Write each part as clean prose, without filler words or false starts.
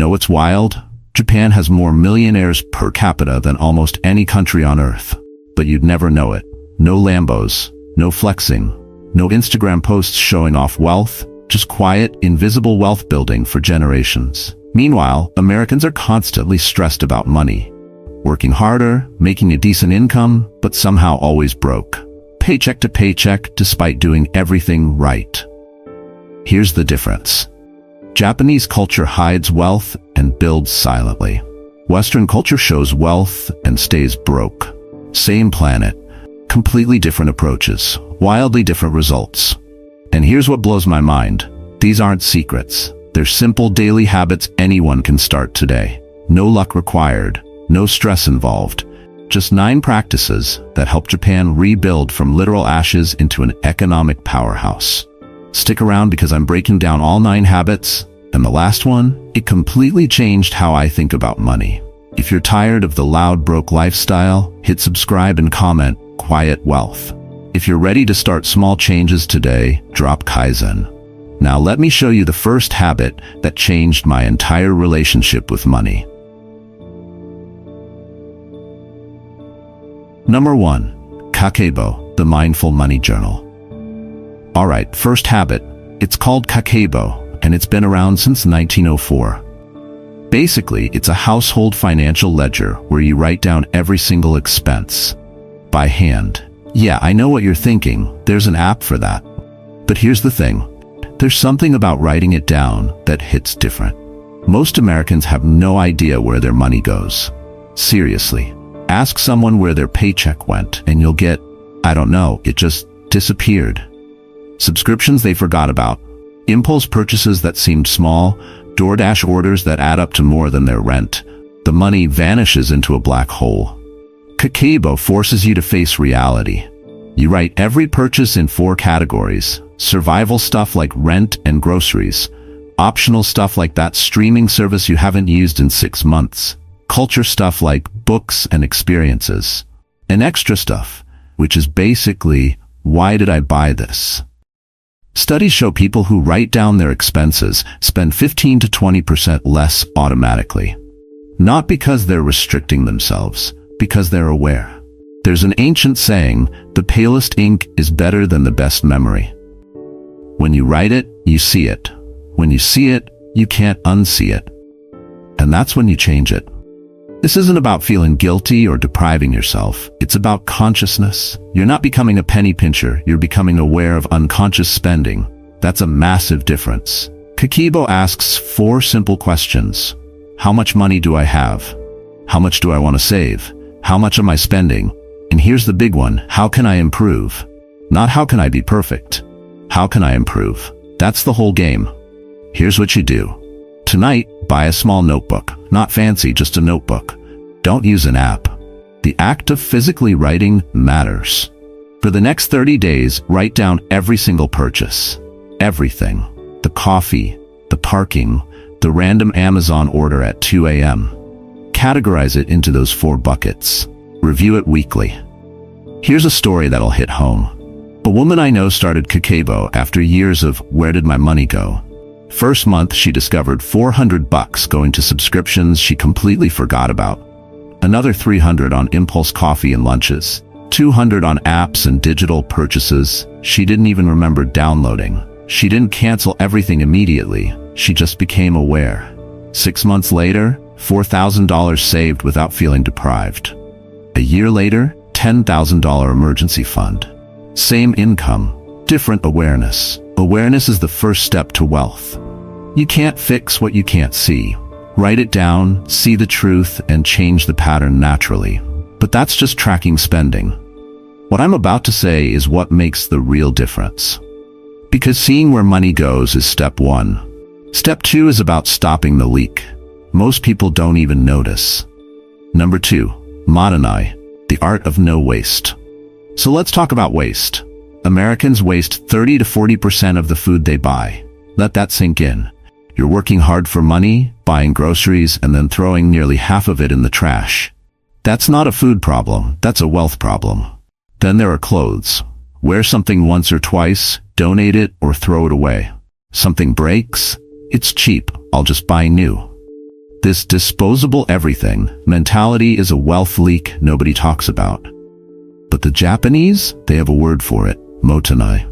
know what's wild? Japan has more millionaires per capita than almost any country on earth. But you'd never know it. No Lambos, no flexing, no Instagram posts showing off wealth, just quiet, invisible wealth building for generations. Meanwhile, Americans are constantly stressed about money. Working harder, making a decent income, but somehow always broke. Paycheck to paycheck despite doing everything right. Here's the difference. Japanese culture hides wealth and builds silently. Western culture shows wealth and stays broke. Same planet, completely different approaches, wildly different results. And here's what blows my mind. These aren't secrets. They're simple daily habits anyone can start today. No luck required, no stress involved. Just 9 practices that help Japan rebuild from literal ashes into an economic powerhouse. Stick around because I'm breaking down all 9 habits, and the last one, it completely changed how I think about money. If you're tired of the loud broke lifestyle, hit subscribe and comment, Quiet Wealth. If you're ready to start small changes today, drop Kaizen. Now let me show you the first habit that changed my entire relationship with money. Number 1. Kakeibo, the Mindful Money Journal. Alright, first habit. It's called Kakeibo, and it's been around since 1904. Basically, it's a household financial ledger where you write down every single expense. By hand. Yeah, I know what you're thinking. There's an app for that. But here's the thing. There's something about writing it down that hits different. Most Americans have no idea where their money goes. Seriously. Ask someone where their paycheck went, and you'll get, I don't know, it just disappeared. Subscriptions they forgot about. Impulse purchases that seemed small. DoorDash orders that add up to more than their rent. The money vanishes into a black hole. Kakeibo forces you to face reality. You write every purchase in 4 categories. Survival stuff like rent and groceries. Optional stuff like that streaming service you haven't used in 6 months. Culture stuff like books and experiences. And extra stuff, which is basically, why did I buy this? Studies show people who write down their expenses spend 15 to 20% less automatically. Not because they're restricting themselves, because they're aware. There's an ancient saying, the palest ink is better than the best memory. When you write it, you see it. When you see it, you can't unsee it. And that's when you change it. This isn't about feeling guilty or depriving yourself. It's about consciousness. You're not becoming a penny pincher. You're becoming aware of unconscious spending. That's a massive difference. Kakeibo asks 4 simple questions. How much money do I have? How much do I want to save? How much am I spending? And here's the big one. How can I improve? Not how can I be perfect? How can I improve? That's the whole game. Here's what you do. Tonight, buy a small notebook. Not fancy, just a notebook. Don't use an app. The act of physically writing matters. For the next 30 days, write down every single purchase. Everything. The coffee, the parking, the random Amazon order at 2 a.m. Categorize it into those 4 buckets. Review it weekly. Here's a story that'll hit home. A woman I know started Kakeibo after years of where did my money go? First month, she discovered $400 going to subscriptions she completely forgot about. Another $300 on impulse coffee and lunches. $200 on apps and digital purchases she didn't even remember downloading. She didn't cancel everything immediately. She just became aware. 6 months later, $4,000 saved without feeling deprived. A year later, $10,000 emergency fund. Same income, different awareness. Awareness is the first step to wealth. You can't fix what you can't see. Write it down, see the truth, and change the pattern naturally. But that's just tracking spending. What I'm about to say is what makes the real difference. Because seeing where money goes is step 1. Step 2 is about stopping the leak. Most people don't even notice. Number 2, Mottainai, the art of no waste. So let's talk about waste. Americans waste 30 to 40% of the food they buy. Let that sink in. You're working hard for money, buying groceries, and then throwing nearly half of it in the trash. That's not a food problem, that's a wealth problem. Then there are clothes. Wear something once or twice, donate it, or throw it away. Something breaks? It's cheap, I'll just buy new. This disposable everything mentality is a wealth leak nobody talks about. But the Japanese, they have a word for it, Mottainai.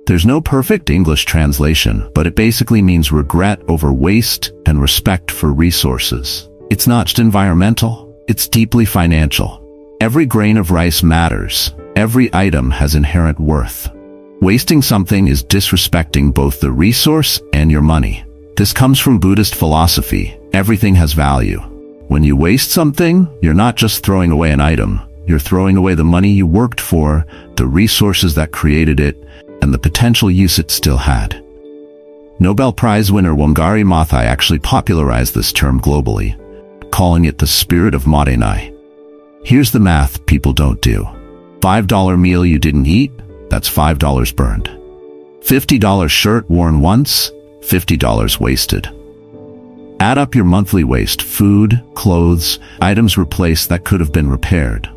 There's no perfect English translation, but it basically means regret over waste and respect for resources. It's not just environmental, it's deeply financial. Every grain of rice matters. Every item has inherent worth. Wasting something is disrespecting both the resource and your money. This comes from Buddhist philosophy. Everything has value. When you waste something, you're not just throwing away an item. You're throwing away the money you worked for, the resources that created it, and the potential use it still had. Nobel Prize winner Wangari Maathai actually popularized this term globally, calling it the spirit of Mottainai. Here's the math people don't do. $5 meal you didn't eat, that's $5 burned. $50 shirt worn once, $50 wasted. Add up your monthly waste: food, clothes, items replaced that could have been repaired.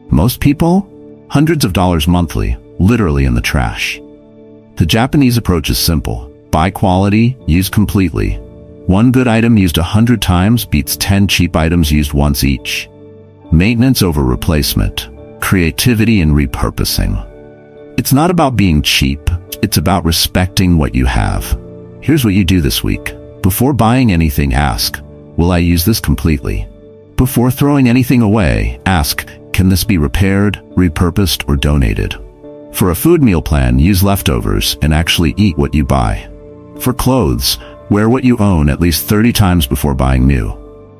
Most people, hundreds of dollars monthly, literally in the trash. The Japanese approach is simple. Buy quality, use completely. One good item used 100 times beats 10 cheap items used once each. Maintenance over replacement. Creativity and repurposing. It's not about being cheap, it's about respecting what you have. Here's what you do this week. Before buying anything, ask, will I use this completely? Before throwing anything away, ask, can this be repaired, repurposed, or donated? For a food meal plan, use leftovers and actually eat what you buy. For clothes, wear what you own at least 30 times before buying new.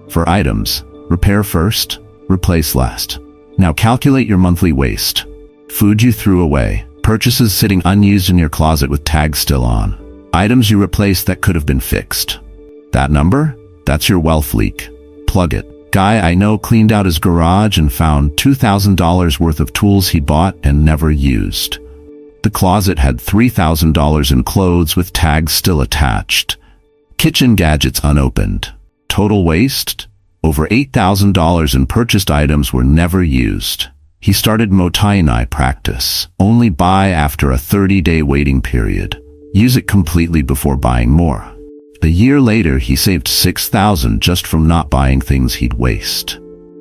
For items, repair first, replace last. Now calculate your monthly waste. Food you threw away, purchases sitting unused in your closet with tags still on, items you replaced that could have been fixed. That number? That's your wealth leak. Plug it. Guy I know cleaned out his garage and found $2,000 worth of tools he bought and never used. The closet had $3,000 in clothes with tags still attached. Kitchen gadgets unopened. Total waste? Over $8,000 in purchased items were never used. He started Mottainai practice. Only buy after a 30-day waiting period. Use it completely before buying more. A year later, he saved $6,000 just from not buying things he'd waste.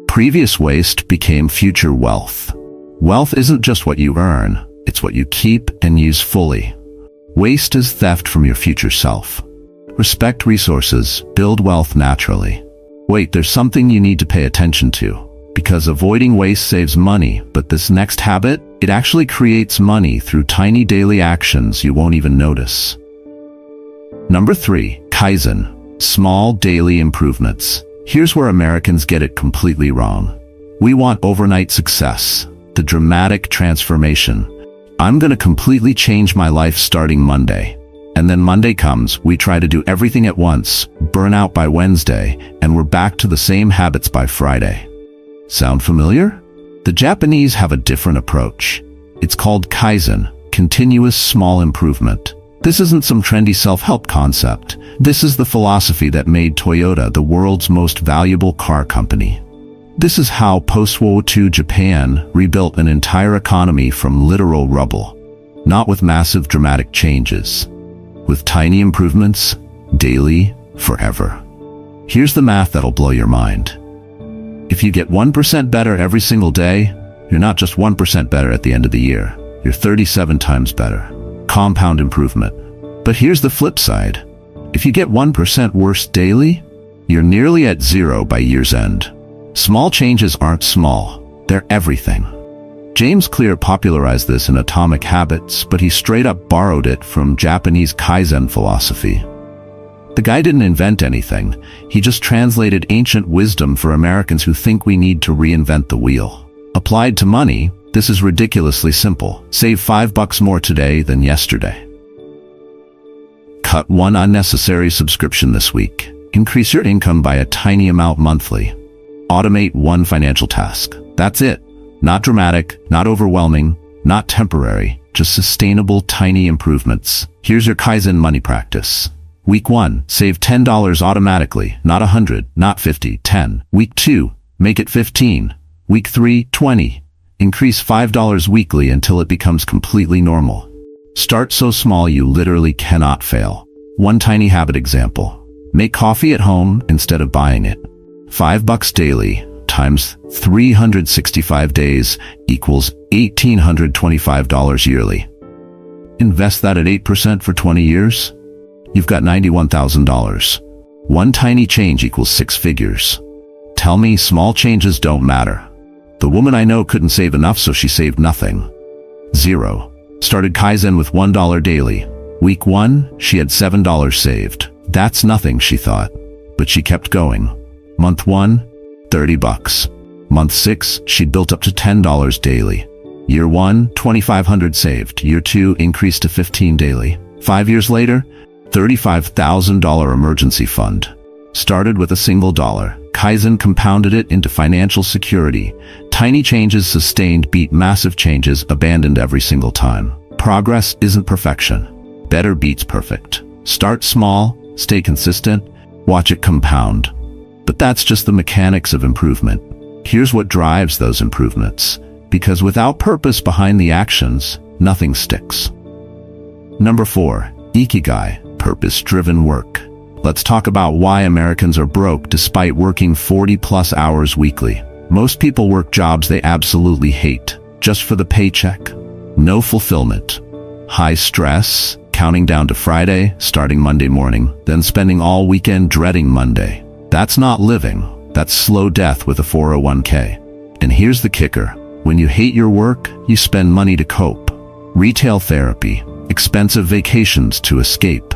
Previous waste became future wealth. Wealth isn't just what you earn, it's what you keep and use fully. Waste is theft from your future self. Respect resources, build wealth naturally. Wait, there's something you need to pay attention to. Because avoiding waste saves money, but this next habit, it actually creates money through tiny daily actions you won't even notice. Number 3, Kaizen, small daily improvements. Here's where Americans get it completely wrong. We want overnight success, the dramatic transformation. I'm going to completely change my life starting Monday. And then Monday comes, we try to do everything at once, burn out by Wednesday, and we're back to the same habits by Friday. Sound familiar? The Japanese have a different approach. It's called Kaizen, continuous small improvement. This isn't some trendy self-help concept. This is the philosophy that made Toyota the world's most valuable car company. This is how post-World War II Japan rebuilt an entire economy from literal rubble. Not with massive dramatic changes. With tiny improvements, daily, forever. Here's the math that'll blow your mind. If you get 1% better every single day, you're not just 1% better at the end of the year. You're 37 times better. Compound improvement. But here's the flip side. If you get 1% worse daily, you're nearly at 0 by year's end. Small changes aren't small. They're everything. James Clear popularized this in Atomic Habits, but he straight up borrowed it from Japanese Kaizen philosophy. The guy didn't invent anything. He just translated ancient wisdom for Americans who think we need to reinvent the wheel. Applied to money, this is ridiculously simple. Save $5 more today than yesterday. Cut one unnecessary subscription this week. Increase your income by a tiny amount monthly. Automate one financial task. That's it. Not dramatic, not overwhelming, not temporary, just sustainable tiny improvements. Here's your Kaizen money practice. Week 1, save $10 automatically, not 100, not 50, 10. Week 2, make it 15. Week 3, 20. Increase $5 weekly until it becomes completely normal. Start so small you literally cannot fail. One tiny habit example. Make coffee at home instead of buying it. $5 daily times 365 days equals $1,825 yearly. Invest that at 8% for 20 years. You've got $91,000. One tiny change equals 6 figures. Tell me small changes don't matter. The woman I know couldn't save enough, so she saved nothing. 0. Started Kaizen with $1 daily. Week 1, she had $7 saved. That's nothing, she thought. But she kept going. Month 1, $30. Month 6, she'd built up to $10 daily. Year 1, $2,500 saved. Year 2, increased to $15 daily. 5 years later, $35,000 emergency fund. Started with a single dollar. Kaizen compounded it into financial security. Tiny changes sustained beat massive changes abandoned every single time. Progress isn't perfection. Better beats perfect. Start small, stay consistent, watch it compound. But that's just the mechanics of improvement. Here's what drives those improvements. Because without purpose behind the actions, nothing sticks. Number 4. Ikigai, purpose-driven work. Let's talk about why Americans are broke despite working 40+ hours weekly. Most people work jobs they absolutely hate, just for the paycheck. No fulfillment. High stress, counting down to Friday, starting Monday morning, then spending all weekend dreading Monday. That's not living. That's slow death with a 401k. And here's the kicker. When you hate your work, you spend money to cope. Retail therapy, expensive vacations to escape.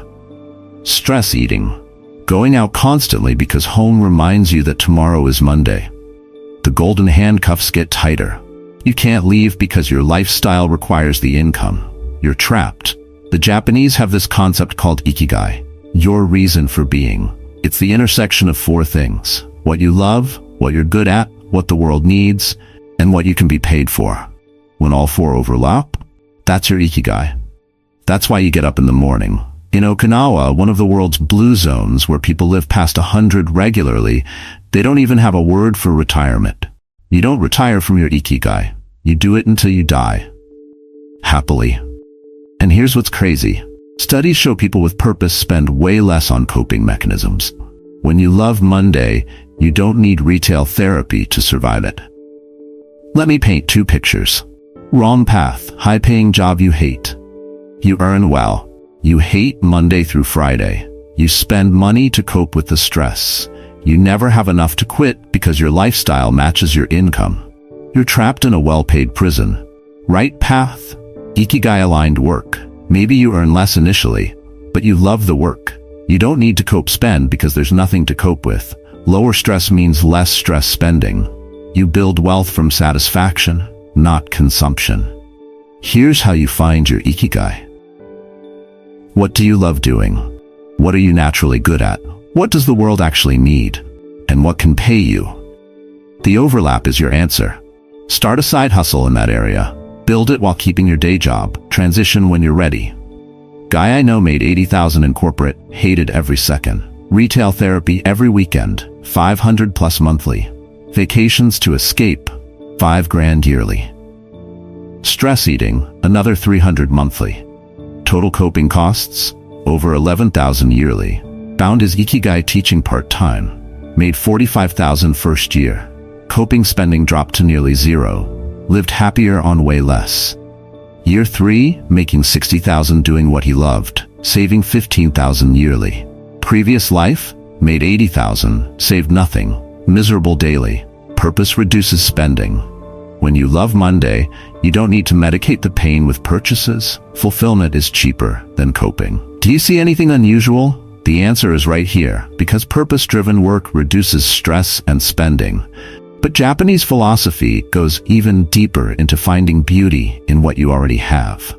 Stress eating, going out constantly because home reminds you that tomorrow is Monday. The golden handcuffs get tighter. You can't leave because your lifestyle requires the income. You're trapped. The Japanese have this concept called Ikigai, your reason for being. It's the intersection of 4 things: what you love, what you're good at, what the world needs, and what you can be paid for. When all 4 overlap, that's your Ikigai. That's why you get up in the morning. In Okinawa, one of the world's blue zones where people live past 100 regularly, they don't even have a word for retirement. You don't retire from your Ikigai. You do it until you die. Happily. And here's what's crazy. Studies show people with purpose spend way less on coping mechanisms. When you love Monday, you don't need retail therapy to survive it. Let me paint 2 pictures. Wrong path, high-paying job you hate. You earn well. You hate Monday through Friday. You spend money to cope with the stress. You never have enough to quit because your lifestyle matches your income. You're trapped in a well-paid prison. Right path, Ikigai-aligned work. Maybe you earn less initially, but you love the work. You don't need to cope spend because there's nothing to cope with. Lower stress means less stress spending. You build wealth from satisfaction, not consumption. Here's how you find your Ikigai. What do you love doing? What are you naturally good at? What does the world actually need? And what can pay you? The overlap is your answer. Start a side hustle in that area. Build it while keeping your day job. Transition when you're ready. Guy I know made $80,000 in corporate, hated every second. Retail therapy every weekend, $500+ monthly. Vacations to escape, $5,000 yearly. Stress eating, another $300 monthly. Total coping costs, over $11,000 yearly. Found his Ikigai teaching part-time. Made $45,000 first year. Coping spending dropped to nearly 0. Lived happier on way less. Year 3, making $60,000 doing what he loved, saving $15,000 yearly. Previous life, made $80,000, saved nothing, miserable daily. Purpose reduces spending. When you love Monday, you don't need to medicate the pain with purchases. Fulfillment is cheaper than coping. Do you see anything unusual? The answer is right here, because purpose-driven work reduces stress and spending. But Japanese philosophy goes even deeper into finding beauty in what you already have.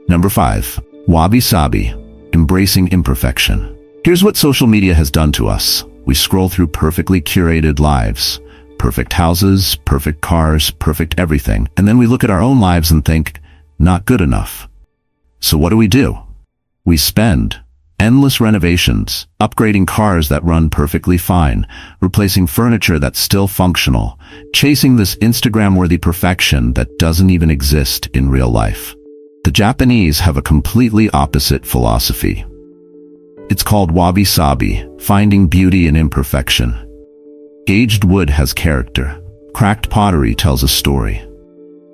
Number 5. Wabi-Sabi, embracing imperfection. Here's what social media has done to us. We scroll through perfectly curated lives. Perfect houses, perfect cars, perfect everything. And then we look at our own lives and think, not good enough. So what do? We spend endless renovations, upgrading cars that run perfectly fine, replacing furniture that's still functional, chasing this Instagram-worthy perfection that doesn't even exist in real life. The Japanese have a completely opposite philosophy. It's called Wabi-Sabi, finding beauty in imperfection. Aged wood has character. Cracked pottery tells a story.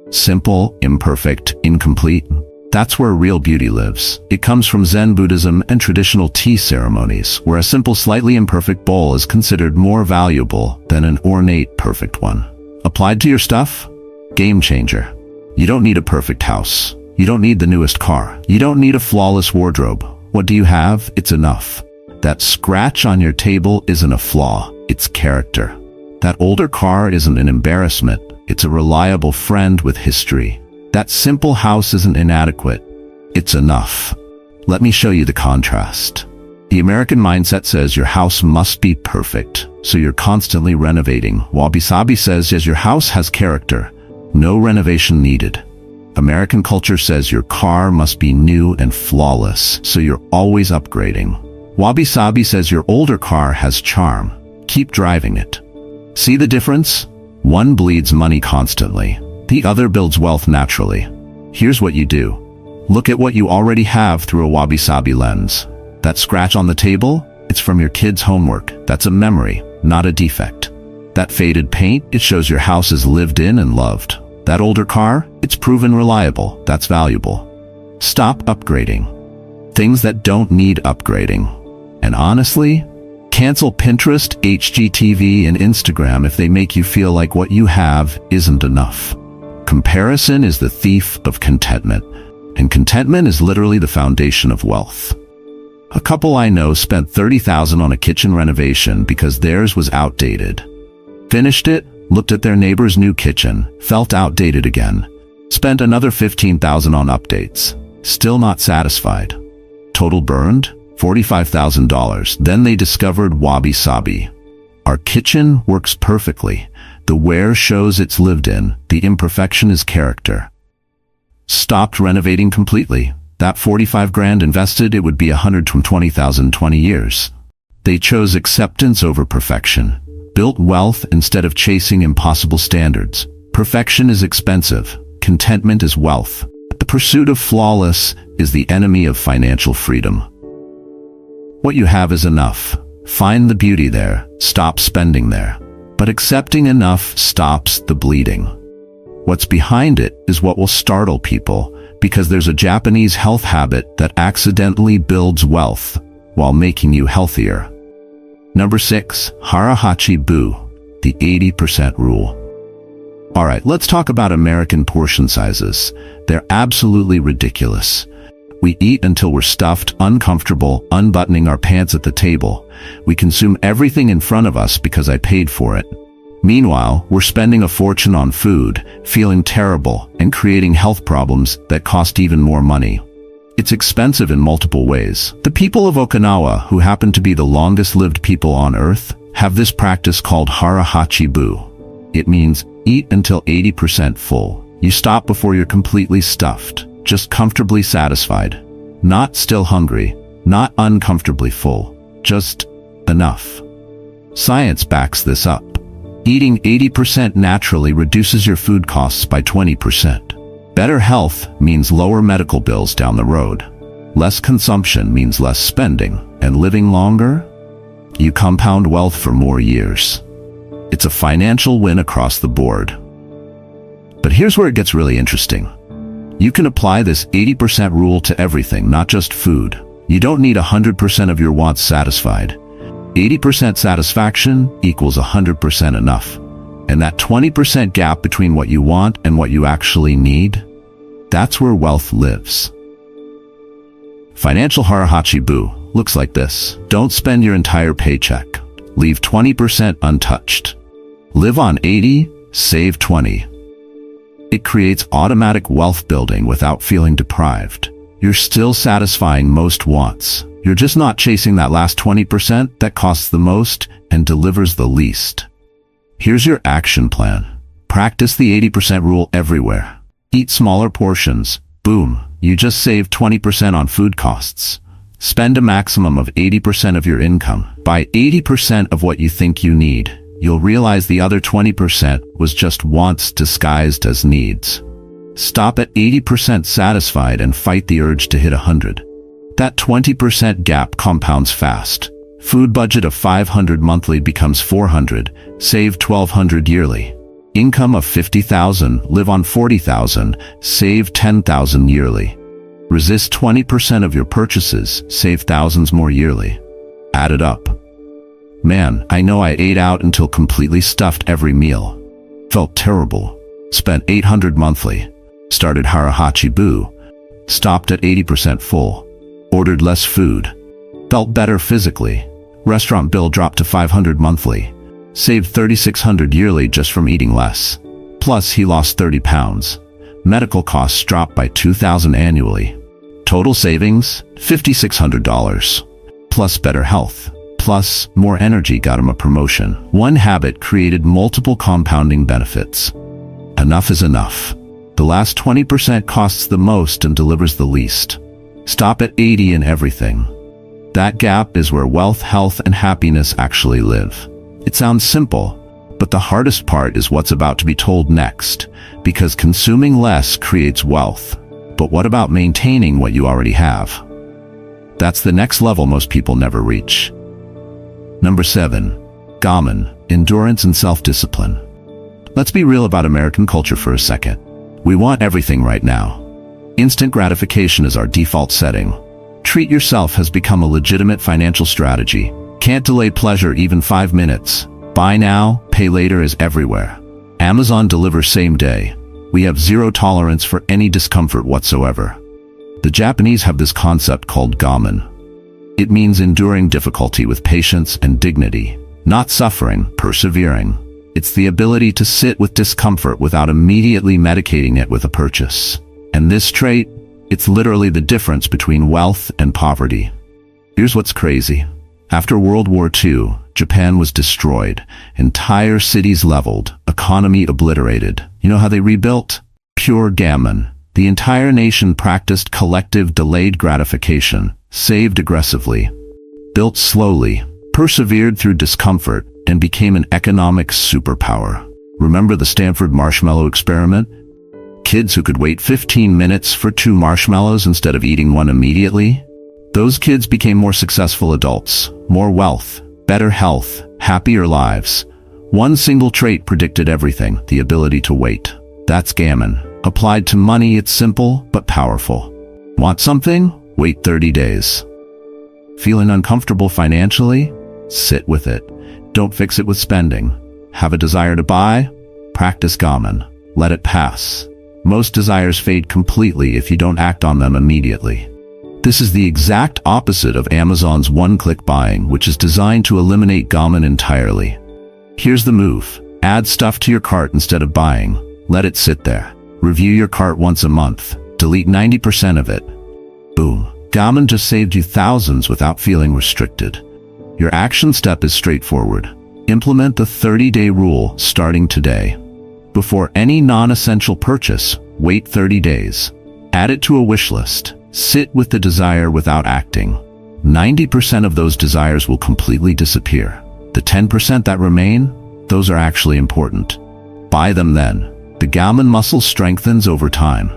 Simple, imperfect, incomplete. That's where real beauty lives. It comes from Zen Buddhism and traditional tea ceremonies, where a simple, slightly imperfect bowl is considered more valuable than an ornate, perfect one. Applied to your stuff? Game changer. You don't need a perfect house. You don't need the newest car. You don't need a flawless wardrobe. What do you have? It's enough. That scratch on your table isn't a flaw. It's character. That older car isn't an embarrassment. It's a reliable friend with history. That simple house isn't inadequate. It's enough. Let me show you the contrast. The American mindset says your house must be perfect, so you're constantly renovating. Wabi-Sabi says, yes, your house has character. No renovation needed. American culture says your car must be new and flawless, so you're always upgrading. Wabi-Sabi says your older car has charm. Keep driving it. See the difference? One bleeds money constantly. The other builds wealth naturally. Here's what you do. Look at what you already have through a Wabi-Sabi lens. That scratch on the table? It's from your kid's homework. That's a memory, not a defect. That faded paint? It shows your house is lived in and loved. That older car? It's proven reliable. That's valuable. Stop upgrading things that don't need upgrading. And honestly, cancel Pinterest, HGTV, and Instagram if they make you feel like what you have isn't enough. Comparison is the thief of contentment, and contentment is literally the foundation of wealth. A couple I know spent $30,000 on a kitchen renovation because theirs was outdated. Finished it, looked at their neighbor's new kitchen, felt outdated again. Spent another $15,000 on updates. Still not satisfied. Total burned? $45,000. Then they discovered Wabi-Sabi. Our kitchen works perfectly. The wear shows it's lived in. The imperfection is character. Stopped renovating completely. That 45 grand invested, it would be 120,000 in 20 years. They chose acceptance over perfection. Built wealth instead of chasing impossible standards. Perfection is expensive. Contentment is wealth. The pursuit of flawless is the enemy of financial freedom. What you have is enough. Find the beauty there. Stop spending there. But accepting enough stops the bleeding. What's behind it is what will startle people, because there's a Japanese health habit that accidentally builds wealth while making you healthier. Number 6, Hara Hachi Bu, the 80% rule. Alright, let's talk about American portion sizes. They're absolutely ridiculous. We eat until we're stuffed, uncomfortable, unbuttoning our pants at the table. We consume everything in front of us because I paid for it. Meanwhile, we're spending a fortune on food, feeling terrible, and creating health problems that cost even more money. It's expensive in multiple ways. The people of Okinawa, who happen to be the longest-lived people on Earth, have this practice called Hara Hachi Bu. It means eat until 80% full. You stop before you're completely stuffed. Just comfortably satisfied. Not still hungry, not uncomfortably full, just enough. Science backs this up. Eating 80% naturally reduces your food costs by 20%. Better health means lower medical bills down the road. Less consumption means less spending, and living longer? You compound wealth for more years. It's a financial win across the board. But here's where it gets really interesting. You can apply this 80% rule to everything, not just food. You don't need 100% of your wants satisfied. 80% satisfaction equals 100% enough. And that 20% gap between what you want and what you actually need, that's where wealth lives. Financial Hara Hachi Bu looks like this. Don't spend your entire paycheck. Leave 20% untouched. Live on 80, save 20. It creates automatic wealth building without feeling deprived. You're still satisfying most wants. You're just not chasing that last 20% that costs the most and delivers the least. Here's your action plan. Practice the 80% rule everywhere. Eat smaller portions. Boom, you just saved 20% on food costs. Spend a maximum of 80% of your income. Buy 80% of what you think you need. You'll realize the other 20% was just wants disguised as needs. Stop at 80% satisfied and fight the urge to hit 100. That 20% gap compounds fast. Food budget of $500 monthly becomes $400, save $1,200 yearly. Income of $50,000, live on $40,000, save $10,000 yearly. Resist 20% of your purchases, save thousands more yearly. Add it up. Man, I know I ate out until completely stuffed every meal. Felt terrible. Spent $800 monthly. Started Hara Hachi Boo. Stopped at 80% full. Ordered less food. Felt better physically. Restaurant bill dropped to $500 monthly. Saved $3,600 yearly just from eating less. Plus he lost 30 pounds. Medical costs dropped by $2,000 annually. Total savings, $5,600. Plus better health. Plus, more energy got him a promotion. One habit created multiple compounding benefits. Enough is enough. The last 20% costs the most and delivers the least. Stop at 80 in everything. That gap is where wealth, health, and happiness actually live. It sounds simple, but the hardest part is what's about to be told next, because consuming less creates wealth. But what about maintaining what you already have? That's the next level most people never reach. Number 7. Gaman, endurance and self-discipline. Let's be real about American culture for a second. We want everything right now. Instant gratification is our default setting. Treat yourself has become a legitimate financial strategy. Can't delay pleasure even 5 minutes. Buy now, pay later is everywhere. Amazon delivers same day. We have zero tolerance for any discomfort whatsoever. The Japanese have this concept called Gaman. It means enduring difficulty with patience and dignity, not suffering, persevering. It's the ability to sit with discomfort without immediately medicating it with a purchase. And this trait, it's literally the difference between wealth and poverty. Here's what's crazy. After World War II, Japan was destroyed, entire cities leveled, economy obliterated. You know how they rebuilt? Pure gammon. The entire nation practiced collective delayed gratification, saved aggressively, built slowly, persevered through discomfort, and became an economic superpower. Remember the Stanford marshmallow experiment? Kids who could wait 15 minutes for 2 marshmallows instead of eating one immediately? Those kids became more successful adults, more wealth, better health, happier lives. One single trait predicted everything, the ability to wait. That's Gaman. Applied to money, it's simple but powerful. Want something? Wait 30 days. Feeling uncomfortable financially? Sit with it. Don't fix it with spending. Have a desire to buy? Practice Gaman. Let it pass. Most desires fade completely if you don't act on them immediately. This is the exact opposite of Amazon's one-click buying, which is designed to eliminate Gaman entirely. Here's the move. Add stuff to your cart instead of buying. Let it sit there. Review your cart once a month. Delete 90% of it. Boom. Gaman just saved you thousands without feeling restricted. Your action step is straightforward. Implement the 30-day rule starting today. Before any non-essential purchase, wait 30 days. Add it to a wish list. Sit with the desire without acting. 90% of those desires will completely disappear. The 10% that remain, those are actually important. Buy them then. The Gaman muscle strengthens over time.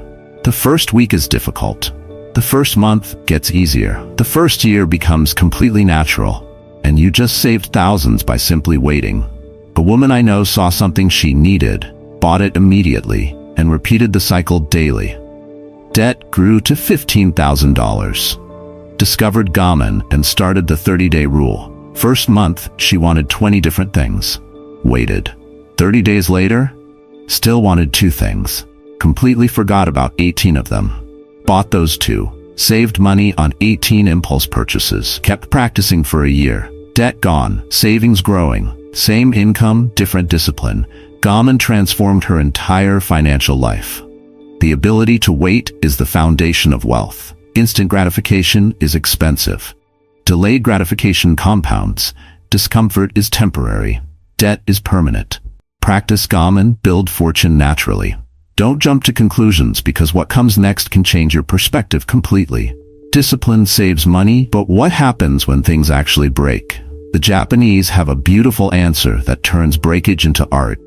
The first week is difficult. The first month gets easier. The first year becomes completely natural. And you just saved thousands by simply waiting. A woman I know saw something she needed, bought it immediately, and repeated the cycle daily. Debt grew to $15,000. Discovered Gaman and started the 30-day rule. First month, she wanted 20 different things. Waited. 30 days later, still wanted 2 things. Completely forgot about 18 of them. Bought those 2. Saved money on 18 impulse purchases. Kept practicing for a year. Debt gone. Savings growing. Same income, different discipline. Gaman transformed her entire financial life. The ability to wait is the foundation of wealth. Instant gratification is expensive. Delayed gratification compounds. Discomfort is temporary. Debt is permanent. Practice Gaman, build fortune naturally. Don't jump to conclusions because what comes next can change your perspective completely. Discipline saves money, but what happens when things actually break? The Japanese have a beautiful answer that turns breakage into art.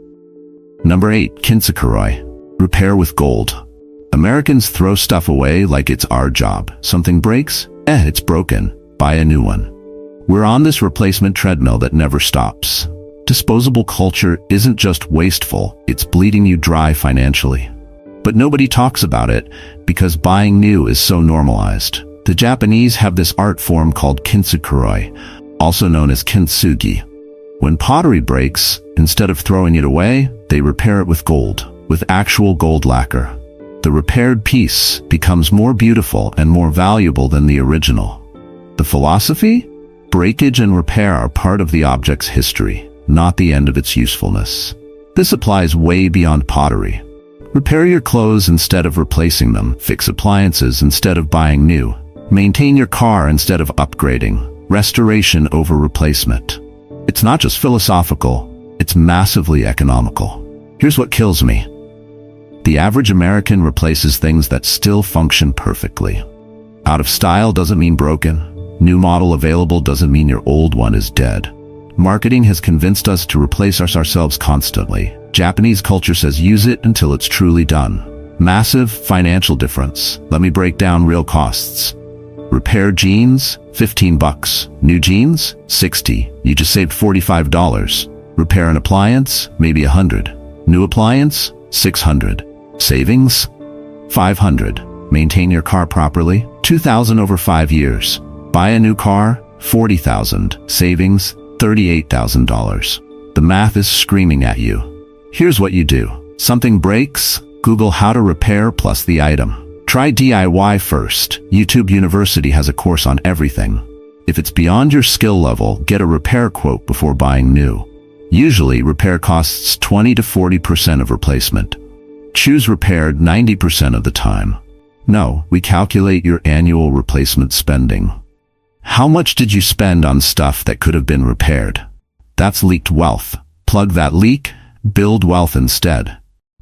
Number 8. Kintsukuroi. Repair with gold. Americans throw stuff away like it's our job. Something breaks? It's broken. Buy a new one. We're on this replacement treadmill that never stops. Disposable culture isn't just wasteful, it's bleeding you dry financially. But nobody talks about it because buying new is so normalized. The Japanese have this art form called Kintsukuroi, also known as kintsugi. When pottery breaks, instead of throwing it away, they repair it with gold, with actual gold lacquer. The repaired piece becomes more beautiful and more valuable than the original. The philosophy? Breakage and repair are part of the object's history, not the end of its usefulness. This applies way beyond pottery. Repair your clothes instead of replacing them, fix appliances instead of buying new, maintain your car instead of upgrading, restoration over replacement. It's not just philosophical, it's massively economical. Here's what kills me. The average American replaces things that still function perfectly. Out of style doesn't mean broken. New model available doesn't mean your old one is dead. Marketing has convinced us to replace ourselves constantly. Japanese culture says use it until it's truly done. Massive financial difference. Let me break down real costs. Repair jeans, $15. New jeans, $60. You just saved $45. Repair an appliance, maybe $100. New appliance, $600. Savings, $500. Maintain your car properly, $2,000 over 5 years. Buy a new car, $40,000. Savings, $38,000. The math is screaming at you. Here's what you do. Something breaks, Google how to repair plus the item. Try DIY first. YouTube University has a course on everything. If it's beyond your skill level, get a repair quote before buying new. Usually, repair costs 20 to 40% of replacement. Choose repaired 90% of the time. No, we calculate your annual replacement spending. How much did you spend on stuff that could have been repaired? That's leaked wealth. Plug that leak, build wealth instead.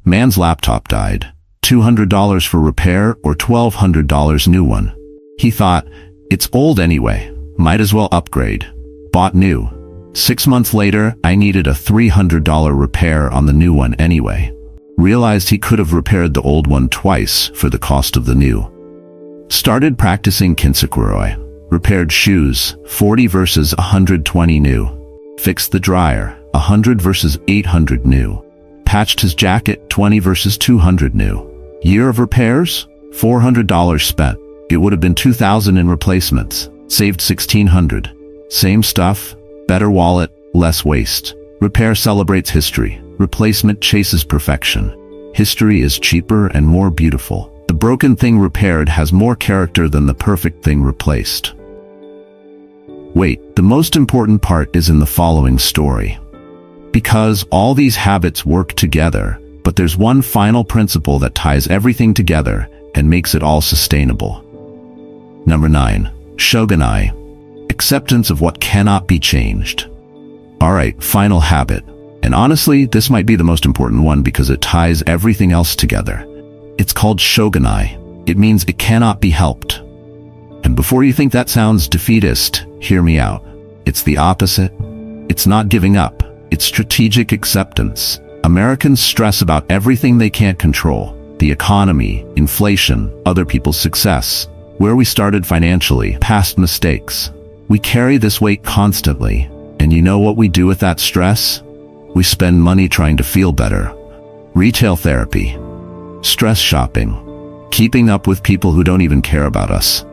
Man's laptop died. $200 for repair or $1,200 new one. He thought, it's old anyway, might as well upgrade. Bought new. 6 months later, I needed a $300 repair on the new one anyway. Realized he could have repaired the old one twice for the cost of the new. Started practicing Kintsukuroi. Repaired shoes, 40 versus 120 new. Fixed the dryer, 100 versus 800 new. Patched his jacket, 20 versus 200 new. Year of repairs, $400 spent. It would have been $2,000 in replacements. Saved $1,600. Same stuff, better wallet, less waste. Repair celebrates history. Replacement chases perfection. History is cheaper and more beautiful. The broken thing repaired has more character than the perfect thing replaced. Wait, the most important part is in the following story. Because all these habits work together, but there's one final principle that ties everything together and makes it all sustainable. Number 9. Shoganai. Acceptance of what cannot be changed. Alright, final habit. And honestly, this might be the most important one because it ties everything else together. It's called Shoganai. It means it cannot be helped. And before you think that sounds defeatist, hear me out. It's the opposite. It's not giving up. It's strategic acceptance. Americans stress about everything they can't control. The economy, inflation, other people's success, where we started financially, past mistakes. We carry this weight constantly. And you know what we do with that stress? We spend money trying to feel better. Retail therapy. Stress shopping. Keeping up with people who don't even care about us.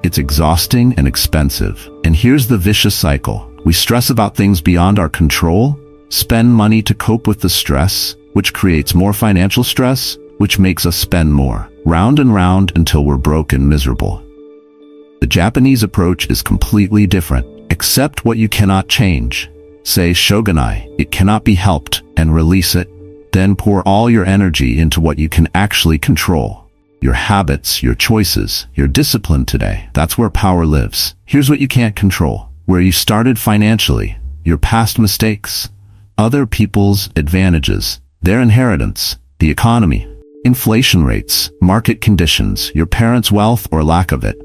It's exhausting and expensive. And here's the vicious cycle. We stress about things beyond our control, spend money to cope with the stress, which creates more financial stress, which makes us spend more. Round and round until we're broke and miserable. The Japanese approach is completely different. Accept what you cannot change. Say Shoganai, it cannot be helped, and release it. Then pour all your energy into what you can actually control. Your habits, your choices, your discipline today. That's where power lives. Here's what you can't control. Where you started financially, your past mistakes, other people's advantages, their inheritance, the economy, inflation rates, market conditions, your parents' wealth or lack of it.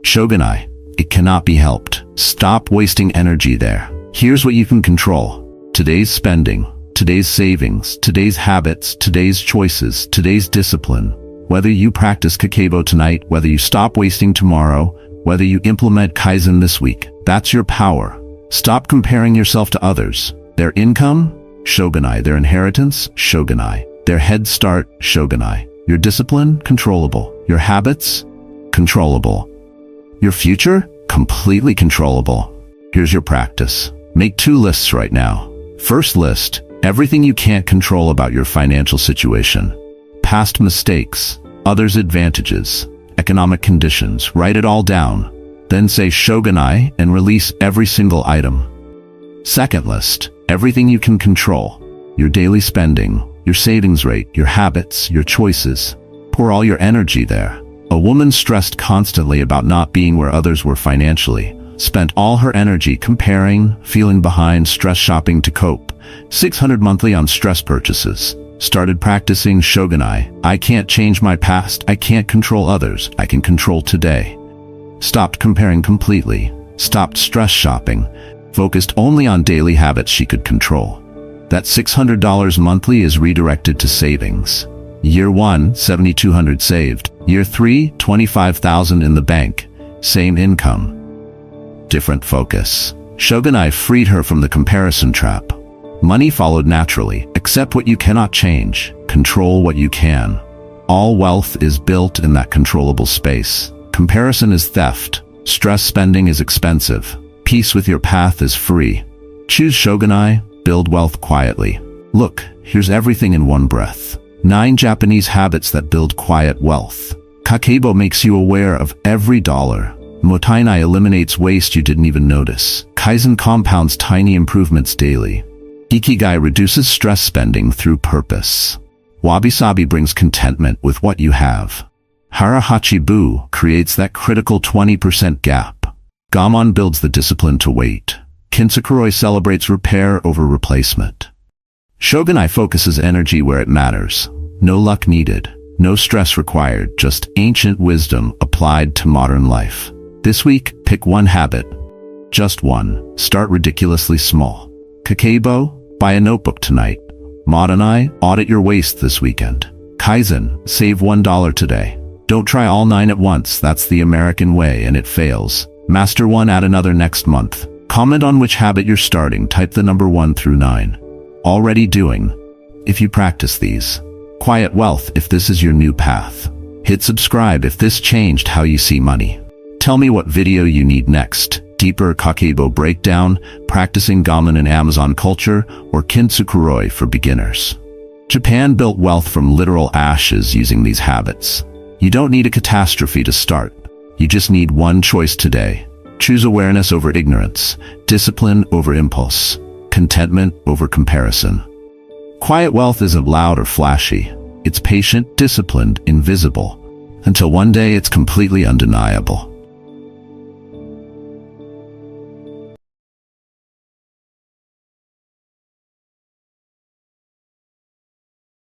Shoganai, it cannot be helped. Stop wasting energy there. Here's what you can control. Today's spending, today's savings, today's habits, today's choices, today's discipline. Whether you practice Kakeibo tonight, whether you stop wasting tomorrow, Whether you implement Kaizen this week, that's your power. Stop comparing yourself to others. Their income? Shoganai. Their inheritance? Shoganai. Their head start? Shoganai. Your discipline? Controllable. Your habits? Controllable. Your future? Completely controllable. Here's your practice. Make 2 lists right now. First list, everything you can't control about your financial situation. Past mistakes, others' advantages, economic conditions. Write it all down. Then say Shoganai and release every single item. Second list, everything you can control. Your daily spending, your savings rate, your habits, your choices. Pour all your energy there. A woman stressed constantly about not being where others were financially, spent all her energy comparing, feeling behind, stress shopping to cope. 600 monthly on stress purchases. Started practicing Shoganai. I can't change my past. I can't control others. I can control today. Stopped comparing completely. Stopped stress shopping. Focused only on daily habits she could control. That $600 monthly is redirected to savings. Year 1, $7,200 saved. Year 3, $25,000 in the bank. Same income. Different focus. Shoganai freed her from the comparison trap. Money followed naturally. Accept what you cannot change. Control what you can. All wealth is built in that controllable space. Comparison is theft. Stress spending is expensive. Peace with your path is free. Choose Shoganai. Build wealth quietly. Look, here's everything in one breath. 9 Japanese habits that build quiet wealth. Kakeibo makes you aware of every dollar. Mottainai eliminates waste you didn't even notice. Kaizen compounds tiny improvements daily. Ikigai reduces stress spending through purpose. Wabi-Sabi brings contentment with what you have. Hara Hachi creates that critical 20% gap. Gaman builds the discipline to wait. Kintsukuroi celebrates repair over replacement. Shoganai focuses energy where it matters. No luck needed. No stress required. Just ancient wisdom applied to modern life. This week, pick one habit. Just one. Start ridiculously small. Kakeibo, buy a notebook tonight. Mottainai, audit your waste this weekend. Kaizen, save $1 today. Don't try all 9 at once. That's the American way and it fails. Master one, add another next month. Comment on which habit you're starting. Type the number 1 through 9. Already doing, if you practice these. Quiet wealth if this is your new path. Hit subscribe if this changed how you see money. Tell me what video you need next. Deeper Kakeibo breakdown, practicing Gaman in Amazon culture, or Kintsukuroi for beginners. Japan built wealth from literal ashes using these habits. You don't need a catastrophe to start. You just need one choice today. Choose awareness over ignorance, discipline over impulse, contentment over comparison. Quiet wealth isn't loud or flashy. It's patient, disciplined, invisible, until one day it's completely undeniable.